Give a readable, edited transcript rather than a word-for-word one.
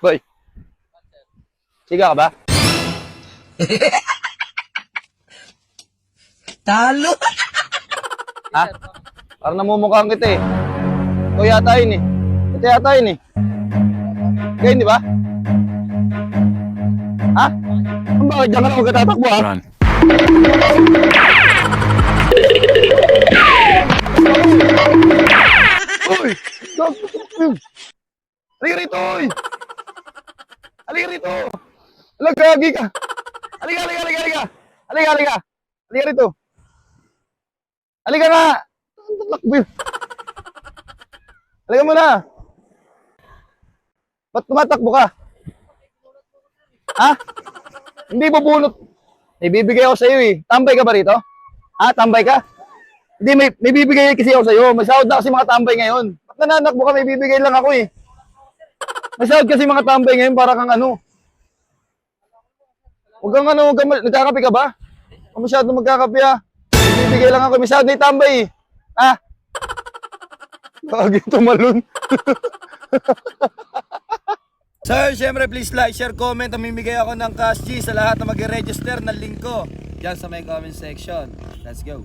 Boy. Siga ka ba? Talo! Ha? Parang namumukhaan kita eh. Ikaw yata yun eh. Ito yata yun eh. Kaya hindi ba? Ha? Ang bakit dyan ka na magkatatakbo ha? Run. Uy! Halika rito, uy! Halika rito! Halika, ka! Halika! Halika rito! Halika nga! Halika muna! Ba't tumatakbo ka? Ha? Hindi bubunot. May bibigay ako sa'yo eh. Tambay ka ba rito? Ha? Tambay ka? Hindi, may bibigay kasi ako sa'yo. May sahod na kasi mga tambay ngayon. Ba't nananakbo ka? May bibigay lang ako eh. May sahod kasi mga tambay ngayon para kang ano. Huwag kang ano, nagkakape ka ba? Huwag masyado magkakape ha. May bibigay lang ako. May sahod na yung tambay eh. Ha? Lagi tumalon. Sir, syempre please like, share, comment. Mamimigay ako ng cash G sa lahat na mag-register ng link ko dyan sa may comment section. Let's go.